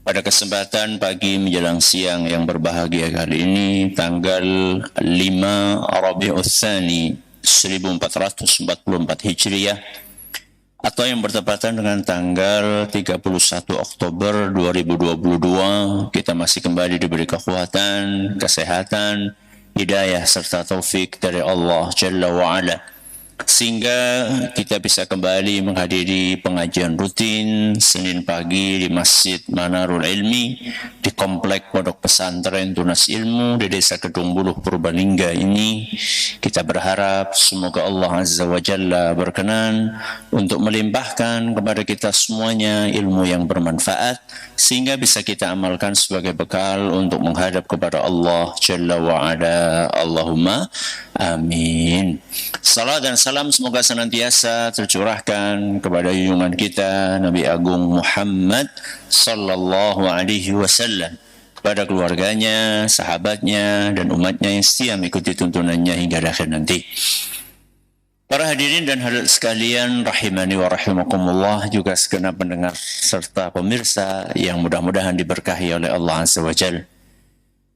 Pada kesempatan pagi menjelang siang yang berbahagia kali ini, tanggal 5 Rabiul Tsani 1444 Hijriah, atau yang bertepatan dengan tanggal 31 Oktober 2022, kita masih kembali diberi kekuatan, kesehatan, hidayah, serta taufik dari Allah Jalla wa'ala, sehingga kita bisa kembali menghadiri pengajian rutin Senin pagi di Masjid Manarul Ilmi di Komplek Pondok Pesantren Tunas Ilmu di Desa Kedung Buluh, Purbalingga ini. Kita berharap semoga Allah Azza wa Jalla berkenan untuk melimpahkan kepada kita semuanya ilmu yang bermanfaat, sehingga bisa kita amalkan sebagai bekal untuk menghadap kepada Allah Jalla wa Ala. Allahumma amin. Salam dan salam semoga senantiasa tercurahkan kepada junjungan kita Nabi Agung Muhammad sallallahu alaihi wasallam, kepada keluarganya, sahabatnya, dan umatnya yang setia mengikuti tuntunannya hingga akhir nanti. Para hadirin dan hadirat sekalian, rahimani wa rahimakumullah, juga segenap pendengar serta pemirsa yang mudah-mudahan diberkahi oleh Allah Azza wa Jalla.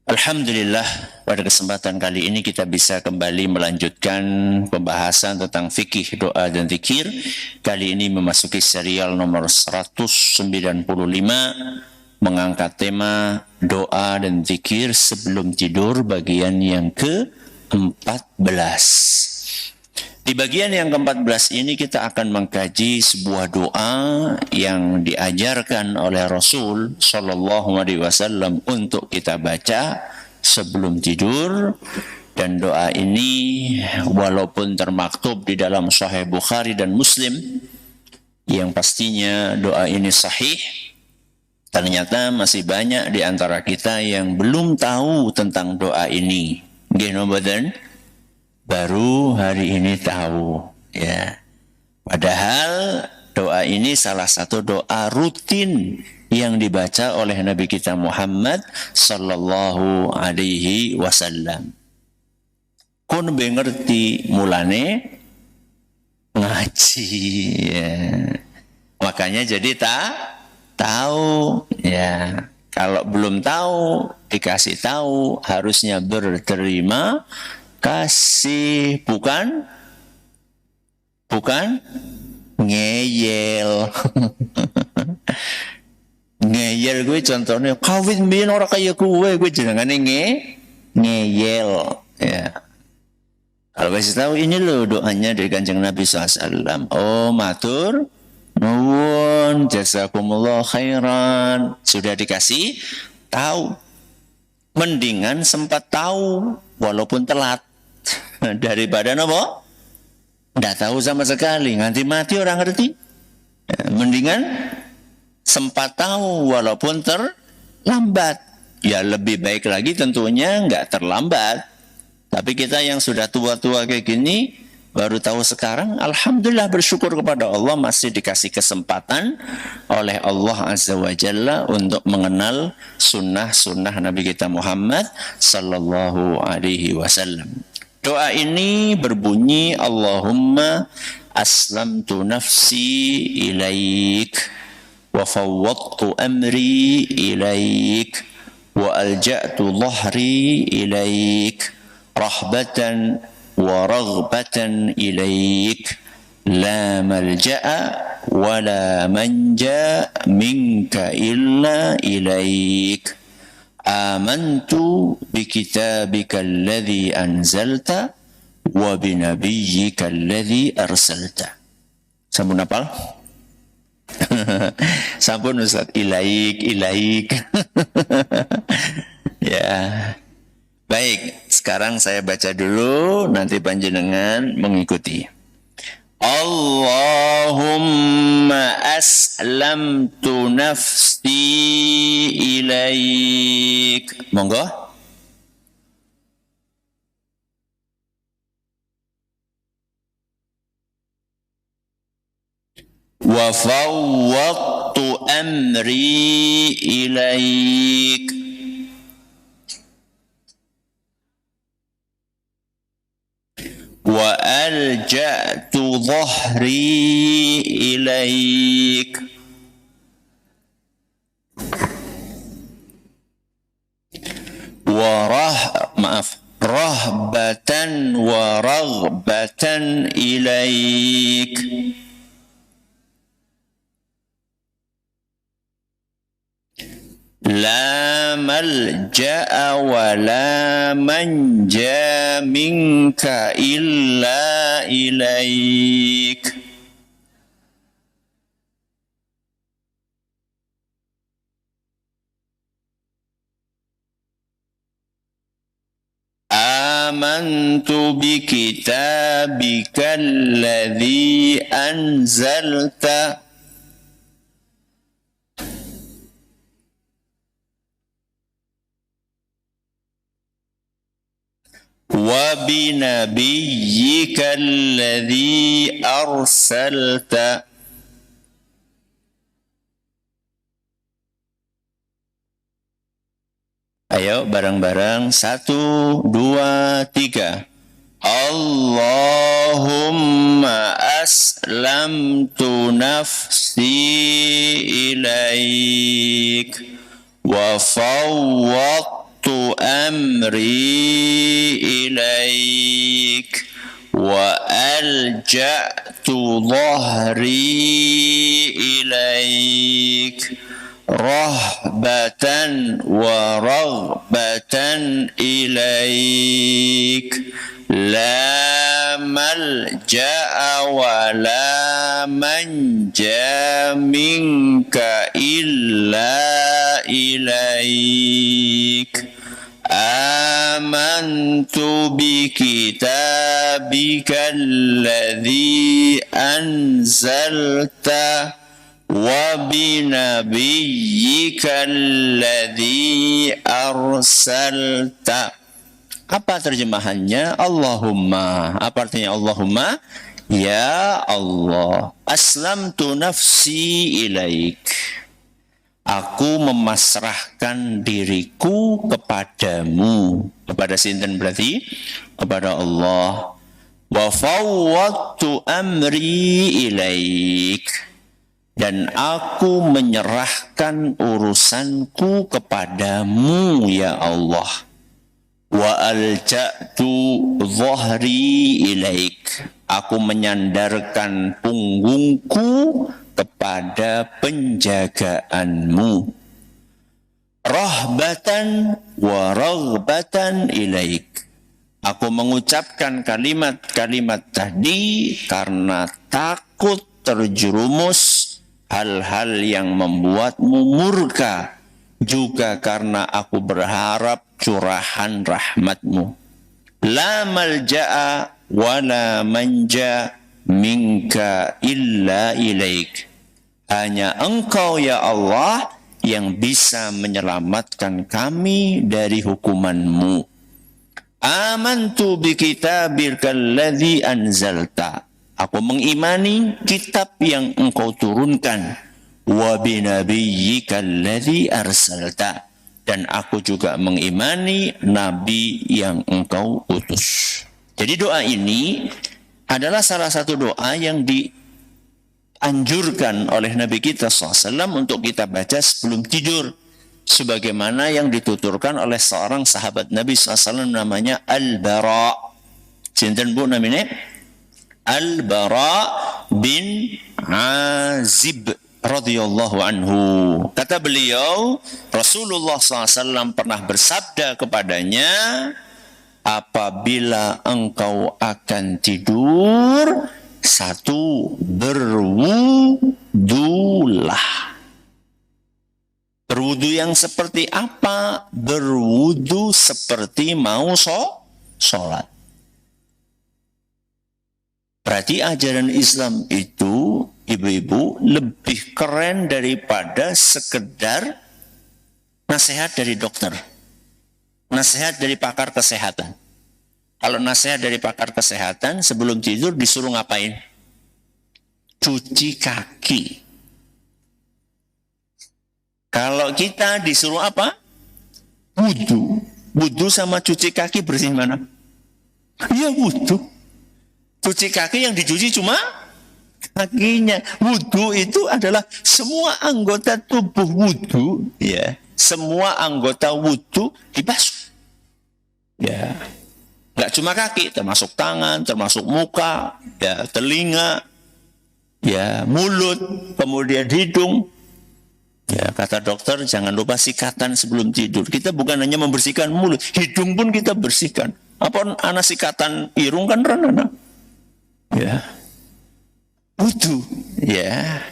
Alhamdulillah, pada kesempatan kali ini kita bisa kembali melanjutkan pembahasan tentang fikih doa dan zikir. Kali ini memasuki serial nomor 195, mengangkat tema doa dan zikir sebelum tidur bagian yang ke-14. Di bagian yang ke-14 ini kita akan mengkaji sebuah doa yang diajarkan oleh Rasul Shallallahu Alaihi Wasallam untuk kita baca sebelum tidur. Dan doa ini walaupun termaktub di dalam Sahih Bukhari dan Muslim, yang pastinya doa ini sahih, ternyata masih banyak di antara kita yang belum tahu tentang doa ini. Genobadan baru hari ini tahu, ya. Padahal doa ini salah satu doa rutin yang dibaca oleh Nabi kita Muhammad sallallahu alaihi wasallam. Kun ngerti mulane ngaji, ya. Makanya jadi tahu, ya. Kalau belum tahu dikasih tahu, harusnya berterima kasih, bukan ngeyel. Ngeyel gue contohnya kawin biyen ora kaya gue jenengane ngeyel, ya. Kalau kasih tahu ini loh doanya dari Kanjeng Nabi SAW. Oh, matur nuwun, jazakumullah khairan. Sudah dikasih tahu. Mendingan sempat tahu walaupun telat daripada nopo nggak tahu sama sekali nganti mati orang ngerti. Mendingan sempat tahu walaupun terlambat. Ya lebih baik lagi tentunya nggak terlambat. Tapi kita yang sudah tua-tua kayak gini baru tahu sekarang, alhamdulillah bersyukur kepada Allah masih dikasih kesempatan oleh Allah Azza wa Jalla untuk mengenal sunnah-sunnah Nabi kita Muhammad sallallahu alaihi wasallam. Doa ini berbunyi, Allahumma aslamtu nafsi ilaik wa fawwadtu amri ilaik wa alja'tu dhahri ilaik rahbatan wa raghbatan ilaik la malja'a wa la manja minka illa ilaik amantu bikitabika alladhi anzalta wa binabiyyika alladhi arsalta. Sampun hafal? Sampun Ustaz, ilaik. Ya. Baik, sekarang saya baca dulu, nanti panjenengan mengikuti. Allahumma aslamtu nafsi ilaik. Monggo. Wa fawwadtu amri ilaik. Wa alja'tu dhahri ilaik maaf, rahbatan wa raghbatan ilaik. La malja'a wa la manja minka illa ilaik. Amantu bi kitabika alladhi anzalta wa bi nabiyyika alladhi arsalta. Ayo bareng-bareng, 1, 2, 3. Allahumma aslamtu nafsi ilaik wa fawwadtu amri ilaik wa alja'tu dhahri ilaik rahbatan wa raghbatan ilaik la malja'a wa la manja minka illa ilaik amantu bi kitabika alladhi anzalta wa bi nabiyyika alladhi arsalta. Apa terjemahannya? Allahumma. Apa artinya Allahumma? Ya Allah, aslamtu nafsi ilaik. Aku memasrahkan diriku kepadamu. Kepada sinten berarti? Kepada Allah. Wa fawwadtu amri ilaik. Dan aku menyerahkan urusanku kepadamu ya Allah. Wa alja'tu dhahri ilaik. Aku menyandarkan punggungku kepada penjagaanmu. Rahbatan wa raghbatan ilaik. Aku mengucapkan kalimat-kalimat tadi karena takut terjerumus hal-hal yang membuatmu murka, juga karena aku berharap curahan rahmatmu. La malja'a wa la manja minka illa ilaik. Hanya engkau ya Allah yang bisa menyelamatkan kami dari hukumanmu. Amantu bi kitabika alladhi anzalta. Aku mengimani kitab yang engkau turunkan. Wa bi nabiyyika alladhi arsalta. Dan aku juga mengimani nabi yang engkau utus. Jadi doa ini adalah salah satu doa yang dianjurkan oleh Nabi kita SAW untuk kita baca sebelum tidur. Sebagaimana yang dituturkan oleh seorang sahabat Nabi SAW namanya Al-Bara. Sinten bu namanya? Al-Bara bin Azib radhiyallahu anhu. Kata beliau, Rasulullah SAW pernah bersabda kepadanya, apabila engkau akan tidur, 1, berwudulah. Berwudu yang seperti apa? Berwudu seperti mau sholat. Berarti ajaran Islam itu, ibu-ibu, lebih keren daripada sekedar nasihat dari dokter. Nasihat dari pakar kesehatan. Kalau nasihat dari pakar kesehatan, sebelum tidur disuruh ngapain? Cuci kaki. Kalau kita disuruh apa? Wudu. Wudu sama cuci kaki bersih mana? Ya wudu. Cuci kaki yang dicuci cuma kakinya. Wudu itu adalah semua anggota tubuh wudu, ya. Semua anggota wudu dibasuh. Ya, nggak cuma kaki, termasuk tangan, termasuk muka, ya, telinga, ya, mulut, kemudian hidung. Ya, kata dokter jangan lupa sikatan sebelum tidur. Kita bukan hanya membersihkan mulut, hidung pun kita bersihkan. Apa anak sikatan irung kan renana. Ya. Wudu. Ya.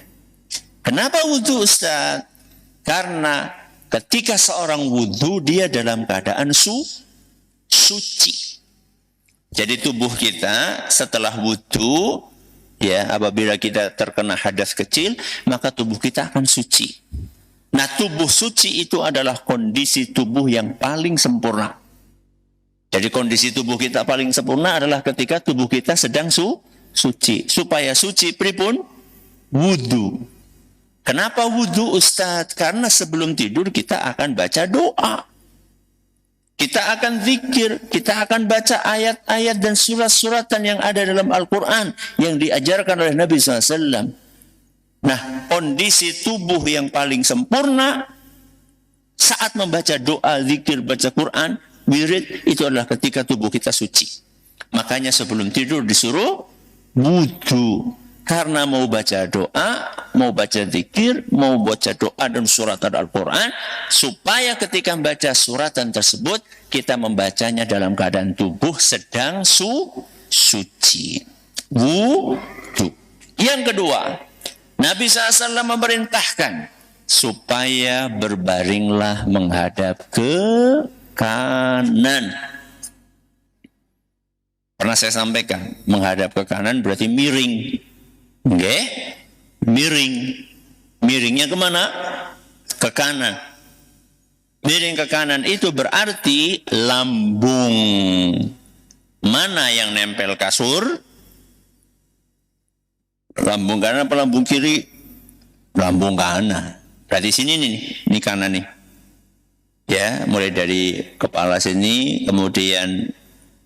Kenapa wudu, Ustaz? Karena ketika seorang wudu dia dalam keadaan suci. Jadi tubuh kita setelah wudu, ya, apabila kita terkena hadas kecil, maka tubuh kita akan suci. Nah, tubuh suci itu adalah kondisi tubuh yang paling sempurna. Jadi kondisi tubuh kita paling sempurna adalah ketika tubuh kita sedang suci. Supaya suci pripun? Wudu. Kenapa wudu, Ustadz? Karena sebelum tidur kita akan baca doa. Kita akan zikir, kita akan baca ayat-ayat dan surat-suratan yang ada dalam Al-Quran yang diajarkan oleh Nabi SAW. Nah, kondisi tubuh yang paling sempurna saat membaca doa, zikir, baca Quran, wirid, itu adalah ketika tubuh kita suci. Makanya sebelum tidur disuruh wudu. Karena mau baca doa, mau baca zikir, mau baca doa dan suratan Al-Quran, supaya ketika membaca suratan tersebut, kita membacanya dalam keadaan tubuh sedang suci. Wudu. Yang kedua, Nabi SAW memerintahkan supaya berbaringlah menghadap ke kanan. Pernah saya sampaikan, menghadap ke kanan berarti miring. Oke? Miring. Miringnya kemana? Ke kanan. Miring ke kanan itu berarti lambung. Mana yang nempel kasur? Lambung kanan apa lambung kiri? Lambung kanan. Berarti sini nih, ini kanan nih. Ya, mulai dari kepala sini, kemudian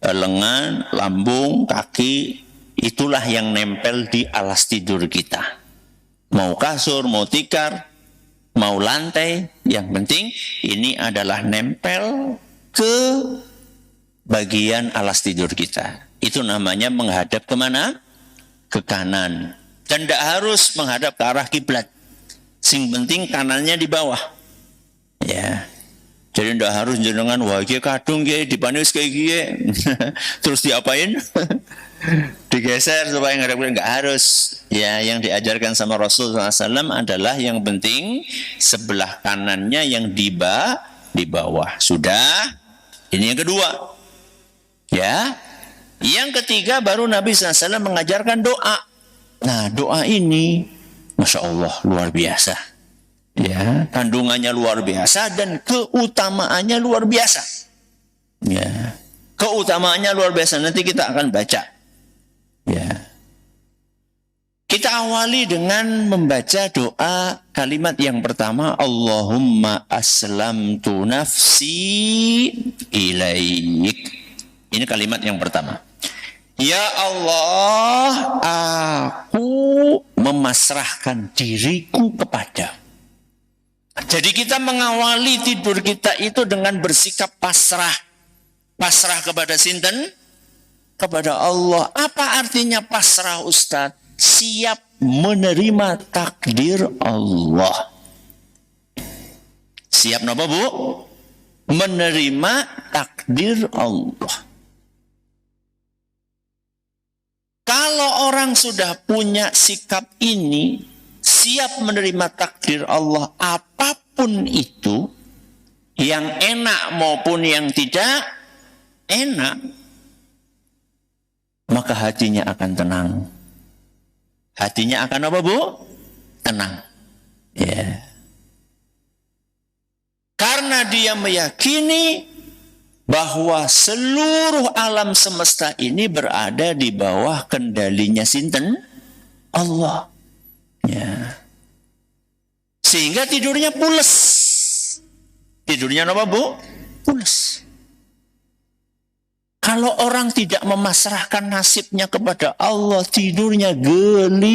lengan, lambung, kaki, itulah yang nempel di alas tidur kita. Mau kasur, mau tikar, mau lantai, yang penting ini adalah nempel ke bagian alas tidur kita. Itu namanya menghadap kemana? Ke kanan. Dan tidak harus menghadap ke arah kiblat. Sing penting kanannya di bawah. Ya. Jadi tidak harus jenengan wah iki kadung ki dipanis kayak gini. Terus diapain? Digeser supaya ngadep, enggak harus. Ya, yang diajarkan sama Rasulullah SAW adalah yang penting sebelah kanannya yang di bawah. Sudah. Ini yang kedua. Ya. Yang ketiga baru Nabi SAW mengajarkan doa. Nah, doa ini Masya Allah luar biasa. Ya, kandungannya luar biasa dan keutamaannya luar biasa. Ya, keutamaannya luar biasa. Nanti kita akan baca. Ya, kita awali dengan membaca doa kalimat yang pertama, Allahumma aslamtu nafsi ilaik. Ini kalimat yang pertama. Ya Allah, aku memasrahkan diriku kepada. Jadi kita mengawali tidur kita itu dengan bersikap pasrah. Pasrah kepada sinten? Kepada Allah. Apa artinya pasrah, Ustaz? Siap menerima takdir Allah. Siap napa, Bu? Menerima takdir Allah. Kalau orang sudah punya sikap ini, siap menerima takdir Allah apapun itu, yang enak maupun yang tidak enak, maka hatinya akan tenang. Hatinya akan apa, Bu? Tenang. Ya. Karena dia meyakini bahwa seluruh alam semesta ini berada di bawah kendalinya sinten? Allah. Ya. Sehingga tidurnya pules. Tidurnya apa, Bu? Pules. Kalau orang tidak memasrahkan nasibnya kepada Allah, tidurnya gelisah.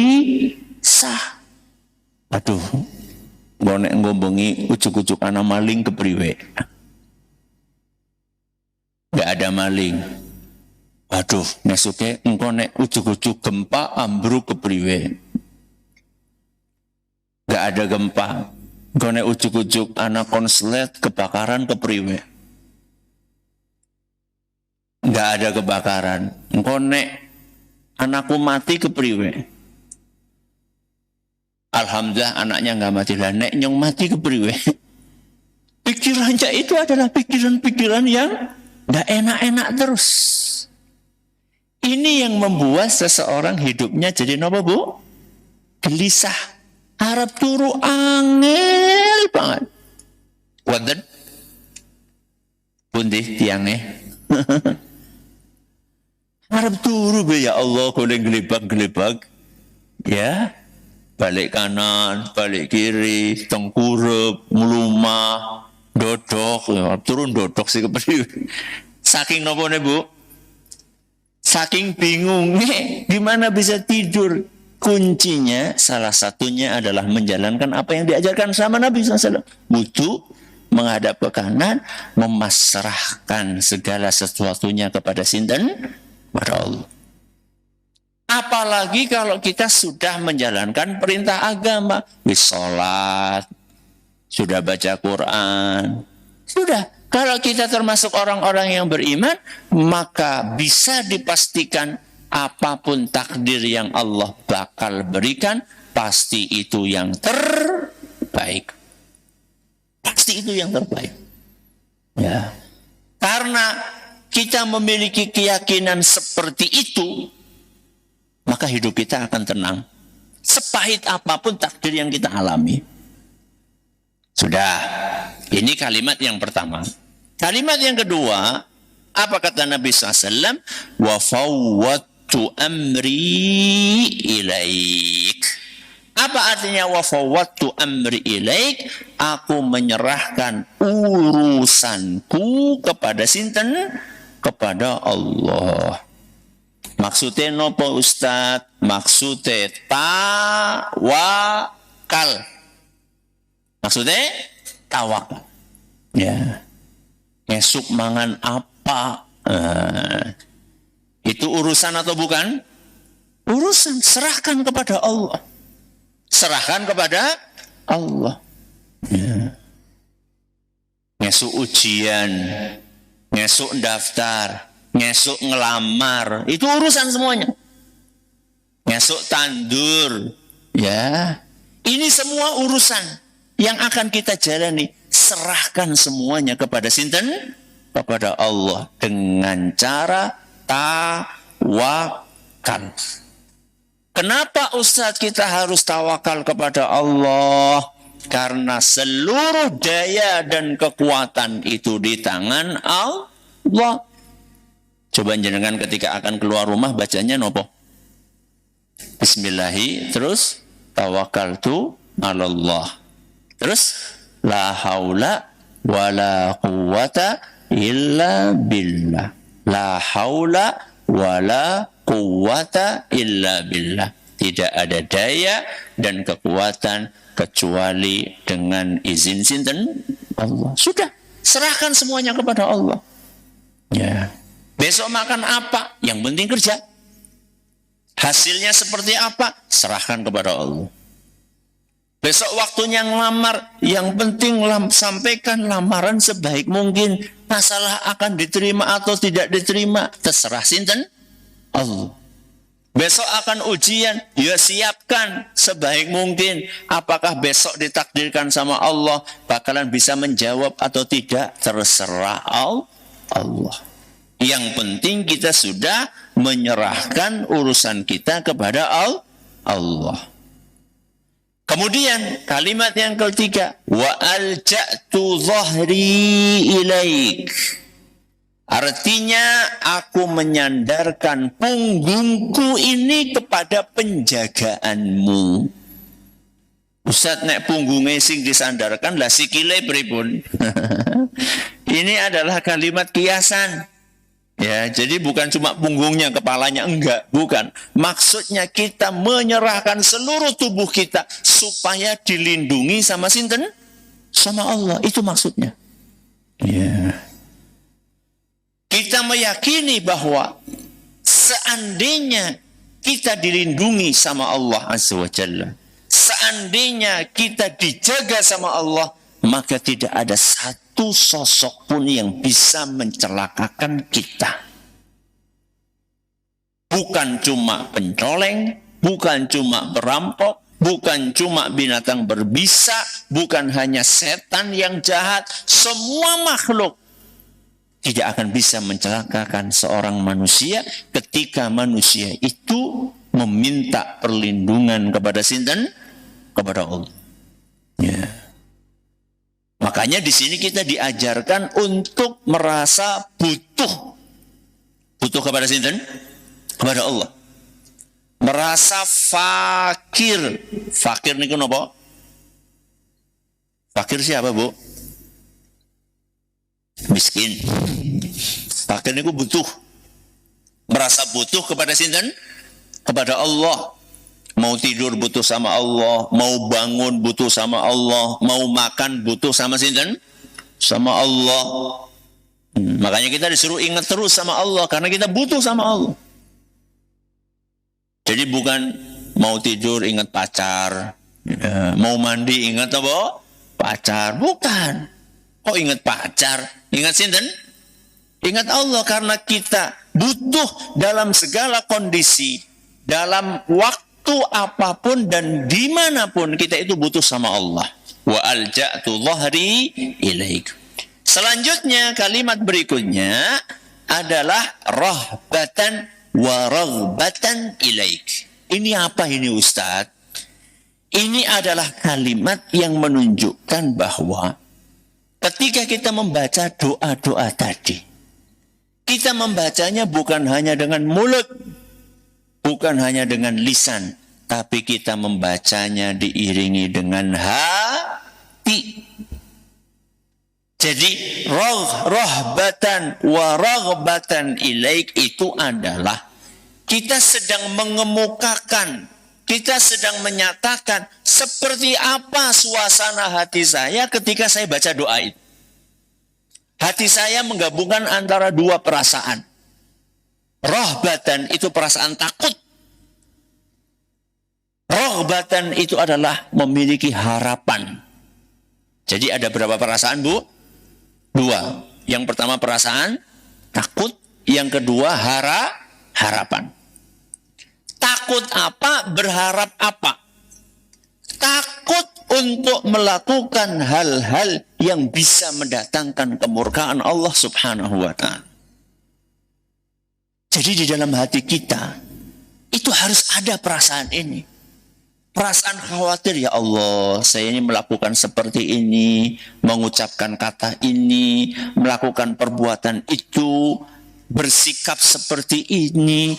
Aduh, nek ngombengi ucuk-ucuk ana maling kepriwe. Nggak ada maling. Waduh, nesuke engko nek ujug-ujug gempa ambruk kepriwe. Nggak ada gempa. Engko nek ujug-ujug anak konslet kebakaran kepriwe. Nggak ada kebakaran. Engko nek anakku mati kepriwe. Alhamdulillah anaknya nggak mati lah. Nek nyong mati kepriwe. Pikirannya itu adalah pikiran-pikiran yang nggak enak-enak terus. Ini yang membuat seseorang hidupnya jadi apa, Bu? Gelisah. Harap turu angel banget. Wonten pundi tiangnya. Harap turu be ya Allah, goleng gelebak-gelebak. Ya. Balik kanan, balik kiri, tengkurep, melumah, dodok, turun dodok sih kepriwe. Saking nopo nih, Bu? Saking bingung, gimana bisa tidur? Kuncinya salah satunya adalah menjalankan apa yang diajarkan sama Nabi SAW. Wudu, menghadap ke kanan, memasrahkan segala sesuatunya kepada sinten? Kepada Allah. Apalagi kalau kita sudah menjalankan perintah agama, sholat, sudah baca Quran, sudah. Kalau kita termasuk orang-orang yang beriman, maka bisa dipastikan apapun takdir yang Allah bakal berikan, pasti itu yang terbaik. Pasti itu yang terbaik. Ya. Karena kita memiliki keyakinan seperti itu, maka hidup kita akan tenang. Sepahit apapun takdir yang kita alami. Sudah. Ini kalimat yang pertama. Kalimat yang kedua, apa kata Nabi SAW? Wa fawwadtu amri ilaik. Apa artinya wa fawwadtu amri ilaik? Aku menyerahkan urusanku kepada sinten? Kepada Allah. Maksudnya nopo Ustaz? Maksudnya tawakal. Maksudnya tawakal. Ya. Esuk mangan apa? Itu urusan atau bukan? Urusan. Serahkan kepada Allah. Serahkan kepada Allah. Ya. Ngesuk ujian, ngesuk daftar, ngesuk ngelamar, itu urusan semuanya. Ngesuk tandur, ya. Ini semua urusan yang akan kita jalani. Serahkan semuanya kepada sinten? Kepada Allah dengan cara tawakal. Kenapa Ustaz kita harus tawakal kepada Allah? Karena seluruh daya dan kekuatan itu di tangan Allah. Coba jenengan ketika akan keluar rumah bacanya nopo? Bismillahi, terus tawakkaltu 'alallah. Terus la haula wala quwwata illa billah. La haula wala quwwata illa billah. Tidak ada daya dan kekuatan kecuali dengan izin sinten? Allah. Sudah, serahkan semuanya kepada Allah. Ya. Besok makan apa? Yang penting kerja. Hasilnya seperti apa? Serahkan kepada Allah. Besok waktunya ngelamar, yang penting sampaikan lamaran sebaik mungkin. Masalah akan diterima atau tidak diterima, terserah sinten? Allah. Besok akan ujian, ya siapkan sebaik mungkin. Apakah besok ditakdirkan sama Allah bakalan bisa menjawab atau tidak, terserah Allah. Yang penting kita sudah menyerahkan urusan kita kepada Allah. Kemudian kalimat yang ketiga, wa alja'tu dhahri ilaik. Artinya aku menyandarkan punggungku ini kepada penjagaanmu. Ustaz nek punggungnya sing disandarkan lah sikile pripun. Ini adalah kalimat kiasan. Ya, jadi bukan cuma punggungnya, kepalanya, enggak, bukan. Maksudnya kita menyerahkan seluruh tubuh kita supaya dilindungi sama sinten? Sama Allah, itu maksudnya. Ya. Kita meyakini bahwa seandainya kita dilindungi sama Allah Azza wa Jalla, seandainya kita dijaga sama Allah, maka tidak ada satu sosok pun yang bisa mencelakakan kita. Bukan cuma pencoleng, bukan cuma perampok, bukan cuma binatang berbisa, bukan hanya setan yang jahat, semua makhluk tidak akan bisa mencelakakan seorang manusia ketika manusia itu meminta perlindungan kepada sinten? Kepada Allah. Ya. Makanya di sini kita diajarkan untuk merasa butuh. Butuh kepada sinten? Kepada Allah. Merasa fakir. Fakir niku napa? Fakir siapa, Bu? Miskin. Fakir niku butuh. Merasa butuh kepada sinten? Kepada Allah. Mau tidur butuh sama Allah, mau bangun butuh sama Allah, mau makan butuh sama sinten? Sama Allah. Makanya kita disuruh ingat terus sama Allah karena kita butuh sama Allah. Jadi bukan mau tidur ingat pacar, mau mandi ingat apa? Pacar, bukan. Kok ingat pacar? Ingat sinten? Ingat Allah karena kita butuh dalam segala kondisi, dalam waktu apapun dan dimanapun kita itu butuh sama Allah. Wa alja'tu dhahri ilaik. Selanjutnya kalimat berikutnya adalah rahbatan wa raghbatan ilaik. Ini apa ini Ustaz? Ini adalah kalimat yang menunjukkan bahwa ketika kita membaca doa-doa tadi, kita membacanya bukan hanya dengan mulut, bukan hanya dengan lisan, tapi kita membacanya diiringi dengan hati. Jadi rahbatan wa raghbatan ilaik itu adalah kita sedang mengemukakan, kita sedang menyatakan seperti apa suasana hati saya ketika saya baca doa itu. Hati saya menggabungkan antara dua perasaan. Rahbatan itu perasaan takut. Raghbatan itu adalah memiliki harapan. Jadi ada berapa perasaan, Bu? Dua. Yang pertama perasaan takut, yang kedua harapan. Takut apa? Berharap apa? Takut untuk melakukan hal-hal yang bisa mendatangkan kemurkaan Allah Subhanahu wa ta'ala. Jadi di dalam hati kita itu harus ada perasaan ini. Perasaan khawatir, ya Allah, saya ini melakukan seperti ini, mengucapkan kata ini, melakukan perbuatan itu, bersikap seperti ini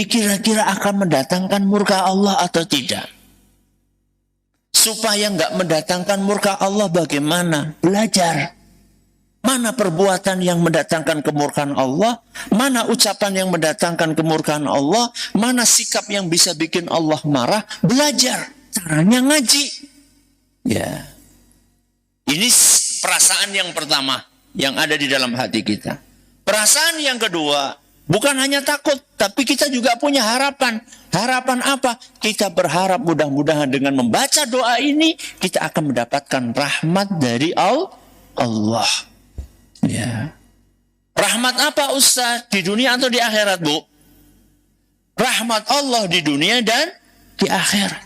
kira-kira akan mendatangkan murka Allah atau tidak? Supaya nggak mendatangkan murka Allah bagaimana? Belajar. Mana perbuatan yang mendatangkan kemurkaan Allah? Mana ucapan yang mendatangkan kemurkaan Allah? Mana sikap yang bisa bikin Allah marah? Belajar. Caranya ngaji. Ya. Ini perasaan yang pertama yang ada di dalam hati kita. Perasaan yang kedua, bukan hanya takut, tapi kita juga punya harapan. Harapan apa? Kita berharap mudah-mudahan dengan membaca doa ini, kita akan mendapatkan rahmat dari Allah. Ya. Rahmat apa Ustaz? Di dunia atau di akhirat, Bu? Rahmat Allah di dunia dan di akhirat.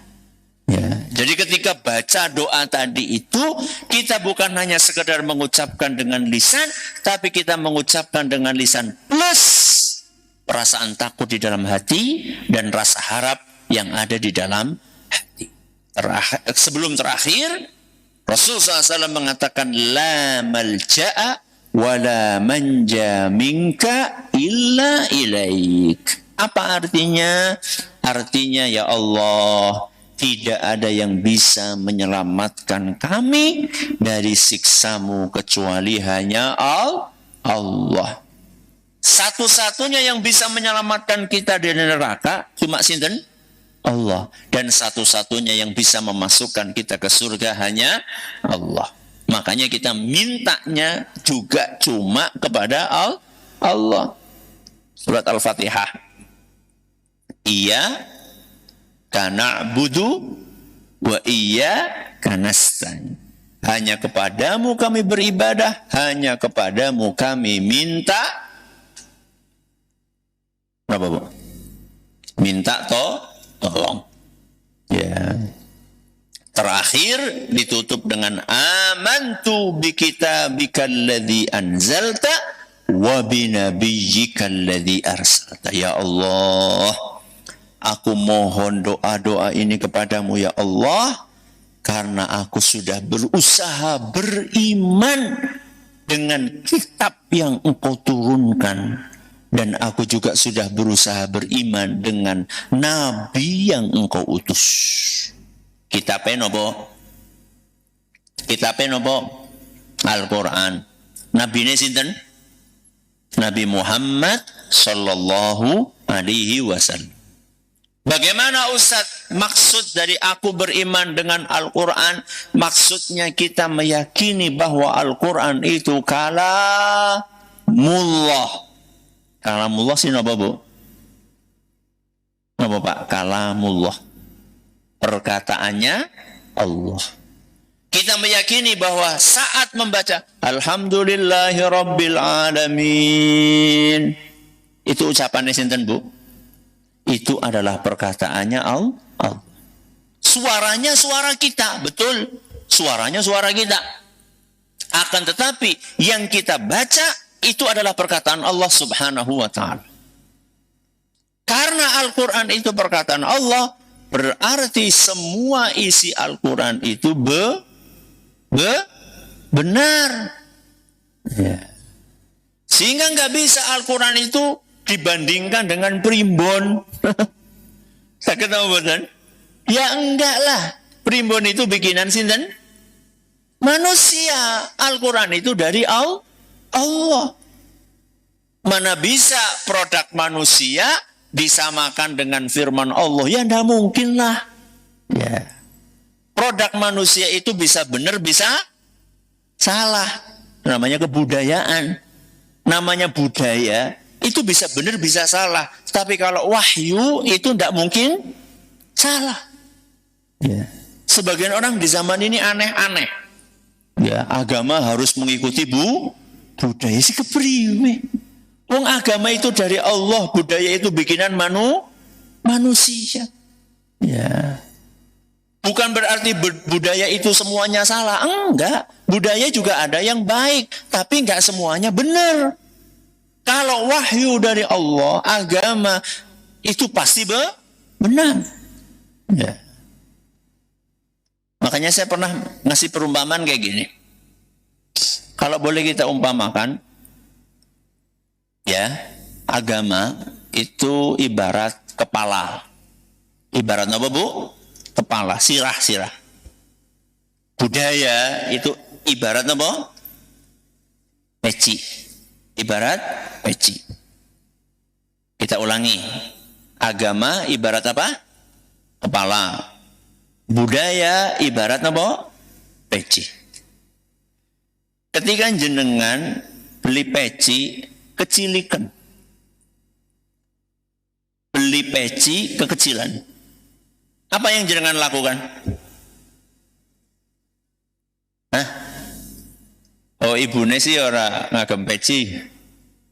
Ya. Jadi ketika baca doa tadi itu, kita bukan hanya sekedar mengucapkan dengan lisan, tapi kita mengucapkan dengan lisan plus perasaan takut di dalam hati dan rasa harap yang ada di dalam hati. Sebelum terakhir, Rasulullah SAW mengatakan la malja'a wala manja minka illa ilaik. Apa artinya? Artinya ya Allah, tidak ada yang bisa menyelamatkan kami dari siksamu kecuali hanya Allah. Satu-satunya yang bisa menyelamatkan kita dari neraka cuma sinten? Allah. Dan satu-satunya yang bisa memasukkan kita ke surga hanya Allah. Makanya kita mintanya juga cuma kepada Allah. Surat Al-Fatihah. Iyyaka na'budu wa iyyaka nasta'in. Hanya kepadamu kami beribadah, hanya kepadamu kami minta. Apa, Bu? Minta tolong. Ya. Terakhir ditutup dengan amantu bi kitabikal ladzi anzalta wa bi nabiyyikal ladzi arsalta. Ya Allah, aku mohon doa-doa ini kepadamu ya Allah, karena aku sudah berusaha beriman dengan kitab yang Engkau turunkan. Dan aku juga sudah berusaha beriman dengan nabi yang Engkau utus. Kitabnya nopo? Kitabnya nopo? Al-Quran. Nabi ini sinten? Nabi Muhammad sallallahu alaihi wasallam. Bagaimana Ustaz maksud dari aku beriman dengan Al-Quran? Maksudnya kita meyakini bahwa Al-Quran itu kalamullah. Kalamullah sih apa, Bu? Apa, Pak? Kalamullah. Perkataannya Allah. Kita meyakini bahwa saat membaca Alhamdulillahi Rabbil Alamin, itu ucapannya sinten, Bu? Itu adalah perkataannya Allah. Suaranya suara kita, betul. Suaranya suara kita. Akan tetapi yang kita baca itu adalah perkataan Allah Subhanahu wa ta'ala. Karena Al-Quran itu perkataan Allah, berarti semua isi Al-Quran itu benar. Ya. Sehingga nggak bisa Al-Quran itu dibandingkan dengan primbon. Sakit apa betul? Ya enggak lah. Primbon itu bikinan sinten? Manusia. Al-Quran itu dari Allah. Mana bisa produk manusia disamakan dengan firman Allah? Ya enggak mungkin lah. Ya. Produk manusia itu bisa benar, bisa salah. Namanya kebudayaan. Namanya budaya. Itu bisa benar, bisa salah. Tapi kalau wahyu itu enggak mungkin salah. Ya. Sebagian orang di zaman ini aneh-aneh. Ya, agama harus mengikuti budaya si kepriwe. Wong agama itu dari Allah, budaya itu bikinan manusia. Ya. Bukan berarti budaya itu semuanya salah. Enggak. Budaya juga ada yang baik, tapi enggak semuanya benar. Kalau wahyu dari Allah, agama itu pasti benar. Ya. Makanya saya pernah ngasih perumpamaan kayak gini. Kalau boleh kita umpamakan, ya, agama itu ibarat kepala. Ibarat apa, Bu? Kepala, sirah. Budaya itu ibarat apa? Peci. Ibarat peci. Kita ulangi. Agama ibarat apa? Kepala. Budaya ibarat apa? Peci. Ketika jenengan beli peci kecilikan. Beli peci kekecilan. Apa yang jenengan lakukan? Hah? Oh, ibune sih ora ngagem peci.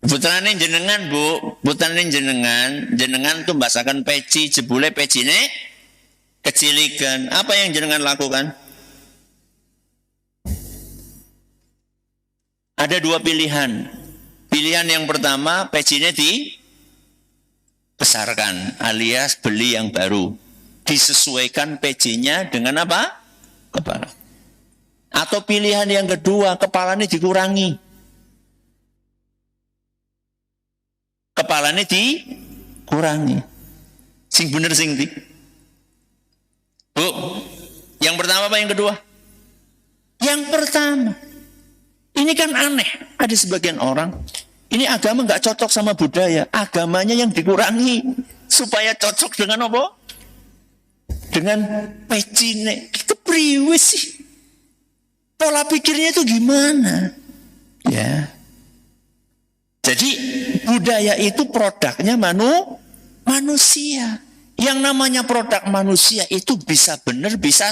Putrane jenengan, Bu. Putrane jenengan tuh basakan peci, jebule pecine kecilikan. Apa yang jenengan lakukan? Ada dua pilihan. Pilihan yang pertama, pecinya dibesarkan, alias beli yang baru. Disesuaikan pecinya dengan apa? Kepala. Atau pilihan yang kedua, kepalanya dikurangi. Kepalanya dikurangi. Sing bener sing di. Bu, yang pertama apa yang kedua? Yang pertama. Ini kan aneh. Ada sebagian orang, ini agama nggak cocok sama budaya. Agamanya yang dikurangi supaya cocok dengan apa? Dengan pecine. Itu priwis sih. Pola pikirnya itu gimana? Ya. Jadi budaya itu produknya manusia. Yang namanya produk manusia itu bisa benar, bisa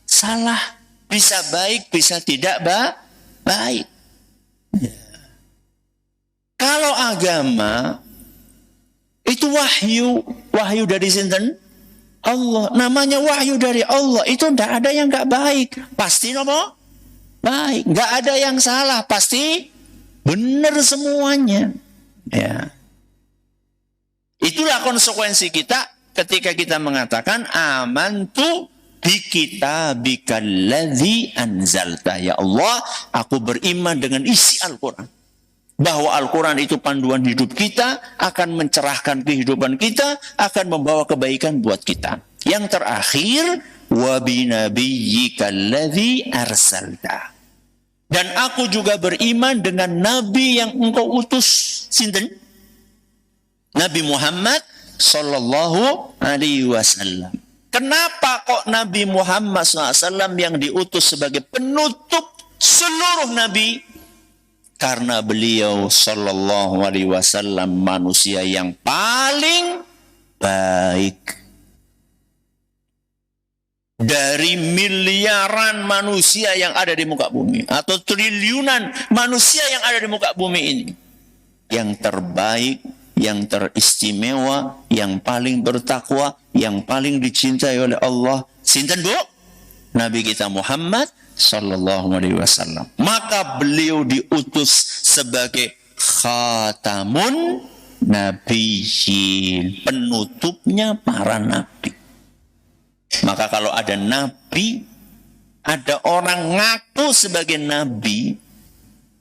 salah, bisa baik, bisa tidak baik. Kalau agama itu wahyu dari sinten? Allah. Namanya wahyu dari Allah itu tidak ada yang nggak baik, pasti apa? Baik. Nggak ada yang salah, pasti benar semuanya. Ya. Itulah konsekuensi kita ketika kita mengatakan amantu bi kitabikal ladzi anzalta. Ya Allah, aku beriman dengan isi Al-Qur'an. Bahwa Al-Quran itu panduan hidup kita, akan mencerahkan kehidupan kita, akan membawa kebaikan buat kita. Yang terakhir, wa binabiyyikal ladzi arsalta. Dan aku juga beriman dengan nabi yang engkau utus. Sinten? Nabi Muhammad sallallahu alaihi wasallam. Kenapa kok Nabi Muhammad SAW yang diutus sebagai penutup seluruh nabi? Karena beliau sallallahu alaihi wasallam manusia yang paling baik. Dari miliaran manusia yang ada di muka bumi, atau triliunan manusia yang ada di muka bumi ini, yang terbaik, yang teristimewa, yang paling bertakwa, yang paling dicintai oleh Allah, sinten Bu? Nabi kita Muhammad sallallahu alaihi wasallam. Maka beliau diutus sebagai khatamun nabiyyin, penutupnya para nabi. Maka kalau ada nabi, ada orang ngaku sebagai nabi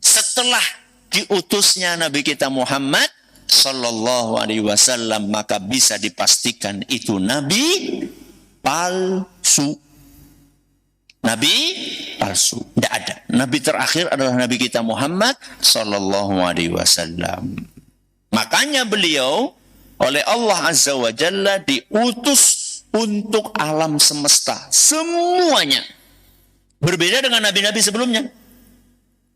setelah diutusnya Nabi kita Muhammad sallallahu alaihi wasallam, maka bisa dipastikan itu nabi palsu. Nabi palsu. Tidak ada. Nabi terakhir adalah Nabi kita Muhammad sallallahu alaihi wasallam. Makanya beliau oleh Allah Azza wa Jalla diutus untuk alam semesta semuanya. Berbeda dengan nabi-nabi sebelumnya.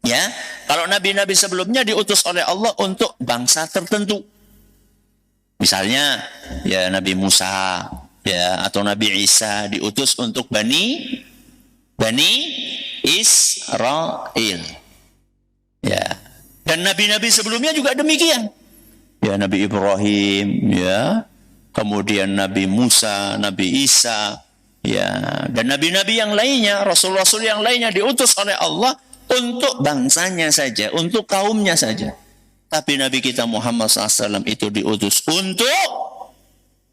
Ya, kalau nabi-nabi sebelumnya diutus oleh Allah untuk bangsa tertentu. Misalnya ya Nabi Musa ya atau Nabi Isa diutus untuk Bani Israel. Ya. Dan nabi-nabi sebelumnya juga demikian. Ya Nabi Ibrahim ya, kemudian Nabi Musa, Nabi Isa ya, dan nabi-nabi yang lainnya, rasul-rasul yang lainnya diutus oleh Allah untuk bangsanya saja, untuk kaumnya saja. Tapi Nabi kita Muhammad SAW itu diutus untuk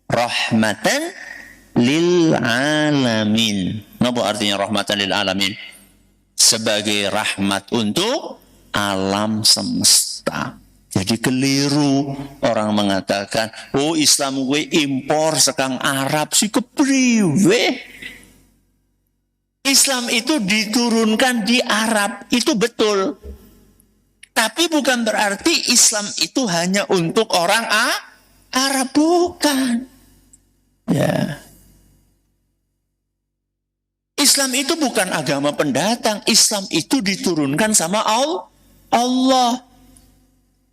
rahmatan lil alamin. Apa artinya rahmatan lil alamin? Sebagai rahmat untuk alam semesta. Jadi keliru orang mengatakan, oh Islam gue impor sekang Arab sih, kepriwe. Islam itu diturunkan di Arab, itu betul. Tapi bukan berarti Islam itu hanya untuk orang Arab, bukan. Ya. Islam itu bukan agama pendatang. Islam itu diturunkan sama Allah.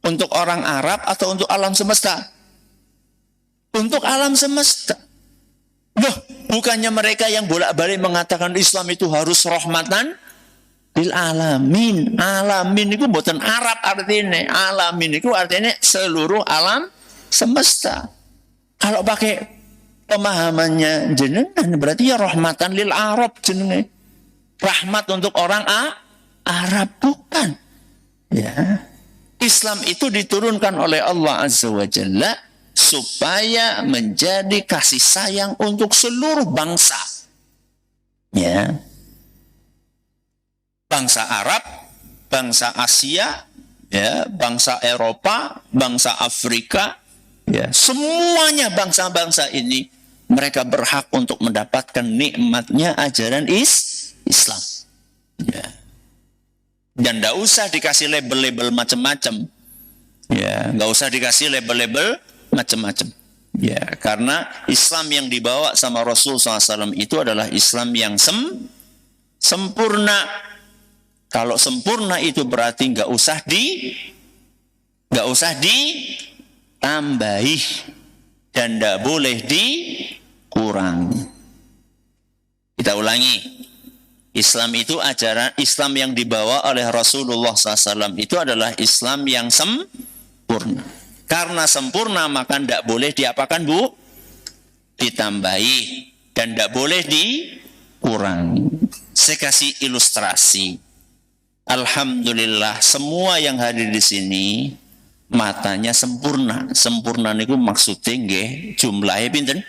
Untuk orang Arab atau untuk alam semesta? Untuk alam semesta. Loh, bukannya mereka yang bolak-balik mengatakan Islam itu harus rahmatan lil alamin. Alamin itu bukan Arab artinya. Alamin itu artinya seluruh alam semesta. Kalau pakai pemahamannya jenengan berarti ya rahmatan lil Arab jenengan. Rahmat untuk orang Arab, bukan. Ya. Islam itu diturunkan oleh Allah Azza wa Jalla supaya menjadi kasih sayang untuk seluruh bangsa. Ya. Bangsa Arab, bangsa Asia, ya, bangsa Eropa, bangsa Afrika, ya, semuanya bangsa-bangsa ini mereka berhak untuk mendapatkan nikmatnya ajaran Islam. Ya. Dan tidak usah dikasih label-label macam-macam. Ya, nggak usah dikasih label-label macam-macam. Ya, karena Islam yang dibawa sama Rasul SAW itu adalah Islam yang sempurna. Kalau sempurna itu berarti nggak usah Nggak usah ditambahi dan nggak boleh dikurangi. Kita ulangi. Islam itu ajaran Islam yang dibawa oleh Rasulullah SAW itu adalah Islam yang sempurna. Karena sempurna maka tidak boleh diapakan Bu? Ditambahi dan tidak boleh dikurangi. Saya kasih ilustrasi. Alhamdulillah semua yang hadir di sini matanya sempurna. Sempurna niku maksudnya nggih jumlahnya pinten?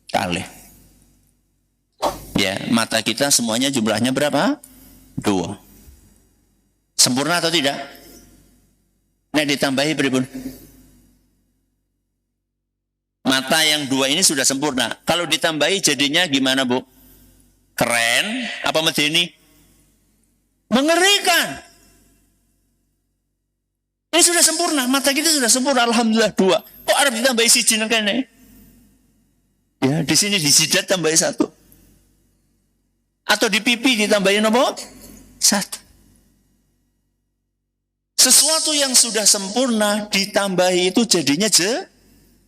Kalih. Ya, mata kita semuanya jumlahnya berapa? 2. Sempurna atau tidak? Nah, ditambahi pripun? Mata yang 2 ini sudah sempurna. Kalau ditambahi jadinya gimana, Bu? Keren apa medeni? Mengerikan. Ini sudah sempurna, mata kita sudah sempurna, alhamdulillah 2. Kok arep ditambahi siji nang kene? Ya, di sini di jidat tambahi 1. Atau di pipi ditambahin apa? 1. Sesuatu yang sudah sempurna ditambahi itu jadinya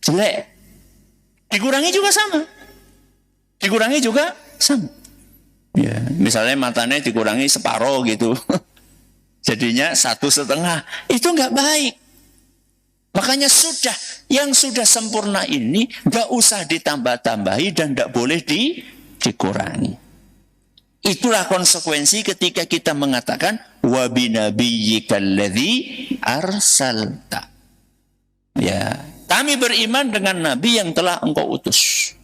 jelek. Dikurangi juga sama. Dikurangi juga sama. Ya, misalnya matanya dikurangi separuh gitu. Jadinya 1,5. Itu nggak baik. Makanya yang sudah sempurna ini nggak usah ditambah-tambahi dan nggak boleh dikurangi. Itulah konsekuensi ketika kita mengatakan wa binabiyyikal-ladzi arsalta. Ya, kami beriman dengan nabi yang telah engkau utus.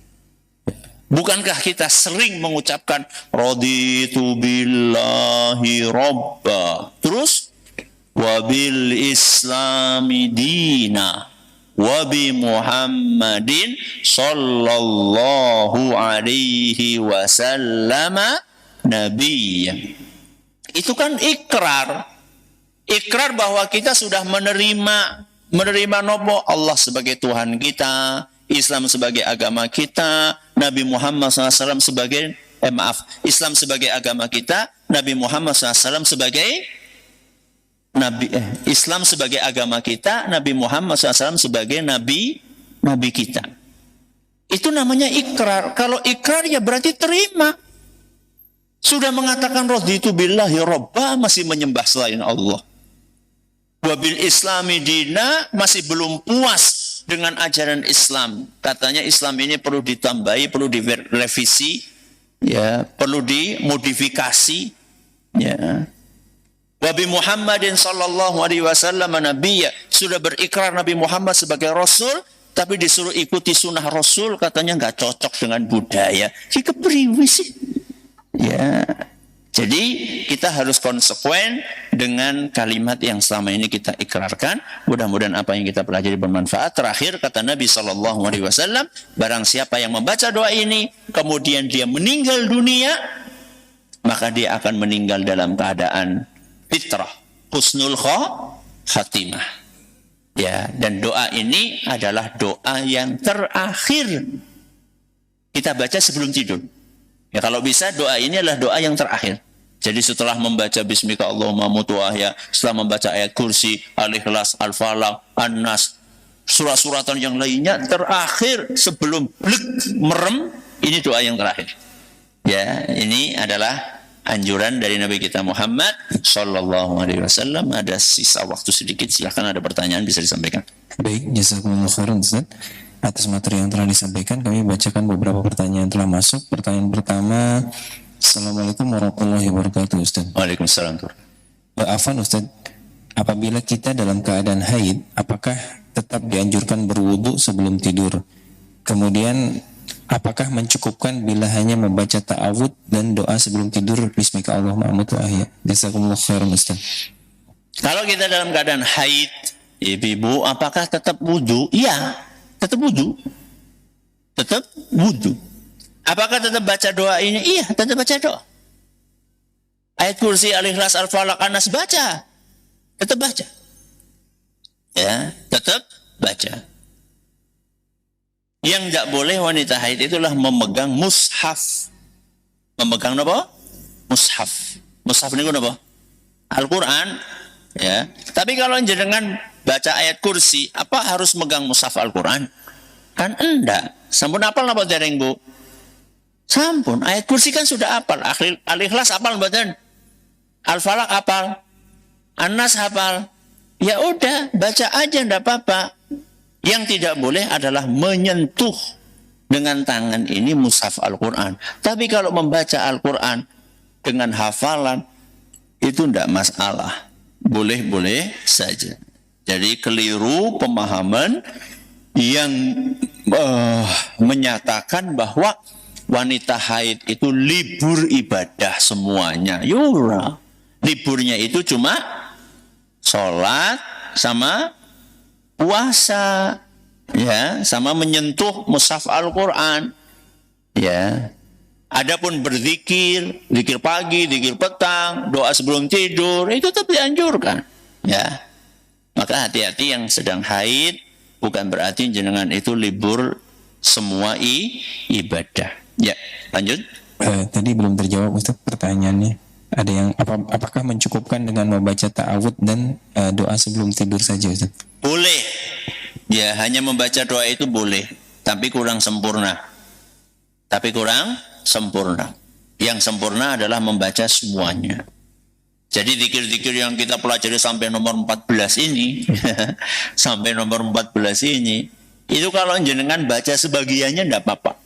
Bukankah kita sering mengucapkan raditu billahi robba, terus wa bil islami dina wa bi Muhammadin sallallahu alaihi wasallama nabiyya. Itu kan ikrar bahwa kita sudah menerima nopo Allah sebagai Tuhan kita, Islam sebagai agama kita, Nabi Muhammad SAW sebagai Islam sebagai agama kita, Nabi Muhammad SAW sebagai Islam sebagai agama kita, Nabi Muhammad SAW sebagai nabi kita. Itu namanya ikrar. Kalau ikrar ya berarti terima. Sudah mengatakan raditu billahi robba, masih menyembah selain Allah. Wabil islami dina, masih belum puas dengan ajaran Islam. Katanya Islam ini perlu ditambahi, perlu direvisi, ya, perlu dimodifikasi, ya. Wabi Muhammadin sallallahu alaihi wasallam nabiyya, sudah berikrar Nabi Muhammad sebagai rasul, tapi disuruh ikuti sunnah rasul, katanya nggak cocok dengan budaya. Si kepriwi sih. Ya, jadi kita harus konsekuen dengan kalimat yang selama ini kita ikrarkan. Mudah-mudahan apa yang kita pelajari bermanfaat. Terakhir kata Nabi SAW, barang siapa yang membaca doa ini, kemudian dia meninggal dunia, maka dia akan meninggal dalam keadaan fitrah, husnul khatimah. Ya, dan doa ini adalah doa yang terakhir kita baca sebelum tidur. Ya, kalau bisa doa ini adalah doa yang terakhir. Jadi setelah membaca Bismika Allahumma mutu ahya, setelah membaca ayat kursi, Al-Ikhlas, Al-Falaq, An-Nas, surat-suratan yang lainnya, terakhir sebelum merem, ini doa yang terakhir. Ya, ini adalah anjuran dari Nabi kita Muhammad sallallahu alaihi wasallam. Ada sisa waktu sedikit, silakan ada pertanyaan bisa disampaikan. Baik, jazakumullah khairan Ustaz. Atas materi yang telah disampaikan, kami bacakan beberapa pertanyaan yang telah masuk. Pertanyaan pertama, Assalamualaikum warahmatullahi wabarakatuh Ustaz. Waalaikumsalam. Afwan Ustaz, apabila kita dalam keadaan haid, apakah tetap dianjurkan berwudu sebelum tidur? Kemudian, apakah mencukupkan bila hanya membaca ta'awud dan doa sebelum tidur, Bismika Allahumma amutu ahya? Jazakumullah khairan Ustaz. Kalau kita dalam keadaan haid, ibu, apakah tetap wudu? Iya. Tetap wudu. Tetap wudu. Apakah tetap baca doa ini? Iya, tetap baca doa. Ayat kursi, Al-Ikhlas, Al-Falaq, An-Nas baca. Tetap baca. Ya, tetap baca. Yang tidak boleh wanita haid itulah memegang mushaf. Memegang apa? Mushaf. Mushaf ini apa? Al-Quran. Ya. Tapi kalau jenengan baca ayat kursi, apa harus megang mushaf Al-Quran? Kan enggak. Sampun apal napa dereng, Bu? Sampun, ayat kursi kan sudah apal. Al-Ikhlas apal mboten? Al-Falaq apal? An-Nas hafal? Ya udah, baca aja enggak apa-apa. Yang tidak boleh adalah menyentuh dengan tangan ini mushaf Al-Quran. Tapi kalau membaca Al-Quran dengan hafalan, itu tidak masalah. Boleh-boleh saja. Jadi keliru pemahaman yang menyatakan bahwa wanita haid itu libur ibadah semuanya. Yura. Liburnya itu cuma sholat sama puasa. Ya, sama menyentuh mushaf Al-Quran. Ya. Adapun berzikir, zikir pagi, zikir petang, doa sebelum tidur, itu tetap dianjurkan. Ya. Maka hati-hati yang sedang haid, bukan berarti jenengan itu libur semua ibadah. Ya, lanjut. Tadi belum terjawab Ustaz pertanyaannya. Ada yang apakah mencukupkan dengan membaca ta'awud dan doa sebelum tidur saja Ustaz? Boleh. Ya, hanya membaca doa itu boleh, tapi kurang sempurna. Yang sempurna adalah membaca semuanya. Jadi zikir-zikir yang kita pelajari sampai nomor 14 ini, sampai nomor 14 ini, itu kalau jenengan baca sebagiannya enggak apa-apa.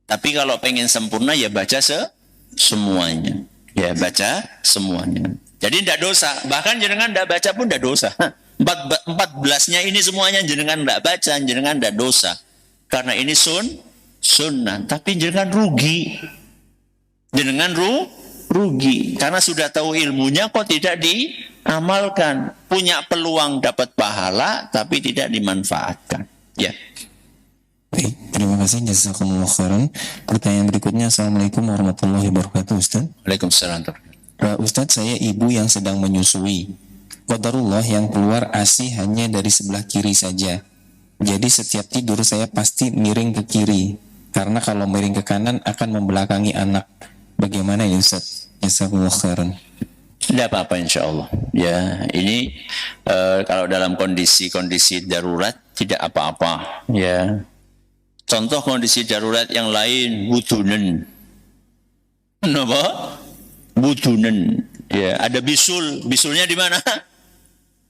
Tapi kalau pengen sempurna ya baca semuanya. Ya, baca semuanya. Jadi enggak dosa. Bahkan jenengan enggak baca pun enggak dosa. 14-nya ini semuanya jenengan enggak baca, jenengan enggak dosa. Karena ini sunnah, tapi jenengan rugi. Jenengan rugi karena sudah tahu ilmunya kok tidak diamalkan. Punya peluang dapat pahala tapi tidak dimanfaatkan. Ya. Baik, terima kasih jazakumullah khairan. Pertanyaan berikutnya, Assalamualaikum warahmatullahi wabarakatuh Ustaz. Waalaikumsalam. Ustaz, saya ibu yang sedang menyusui. Qadarullah yang keluar ASI hanya dari sebelah kiri saja. Jadi setiap tidur saya pasti miring ke kiri. Karena kalau miring ke kanan akan membelakangi anak. Bagaimana ya Ustaz? Jazakumullah khairan. Tidak apa-apa insya Allah. Ya, ini kalau dalam kondisi-kondisi darurat tidak apa-apa. Ya. Contoh kondisi darurat yang lain, wudunen. Kenapa? Wudunen. Ya, ada bisul. Bisulnya di mana?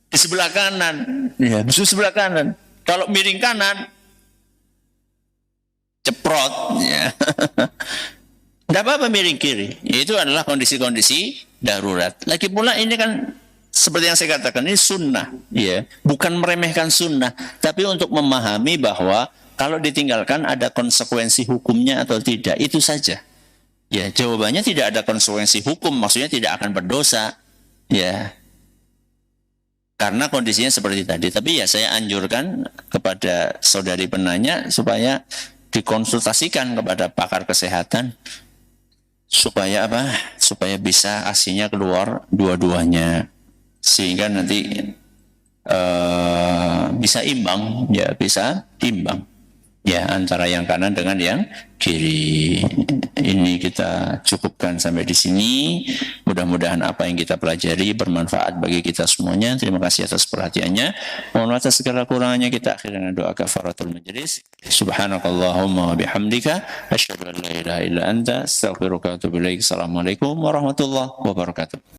Di sebelah kanan. Ya, bisul sebelah kanan. Kalau miring kanan, ceprot. Ya. Tidak apa-apa miring kiri. Itu adalah kondisi-kondisi darurat. Lagi pula ini kan seperti yang saya katakan, ini sunnah. Ya. Bukan meremehkan sunnah, tapi untuk memahami bahwa kalau ditinggalkan ada konsekuensi hukumnya atau tidak. Itu saja. Ya, jawabannya tidak ada konsekuensi hukum, maksudnya tidak akan berdosa. Ya. Karena kondisinya seperti tadi. Tapi ya saya anjurkan kepada saudari penanya supaya dikonsultasikan kepada pakar kesehatan supaya apa? Supaya bisa ASI-nya keluar dua-duanya sehingga nanti bisa imbang, ya bisa imbang. Ya, antara yang kanan dengan yang kiri. Ini kita cukupkan sampai di sini. Mudah-mudahan apa yang kita pelajari bermanfaat bagi kita semuanya. Terima kasih atas perhatiannya. Mohon maaf atas segala kurangannya. Kita akhiri dengan doa kafaratul majlis. Subhanakallahumma wa bihamdika asyhadu an la ilaha illa anta astaghfiruka wa atubu ilaik. Assalamualaikum warahmatullahi wabarakatuh.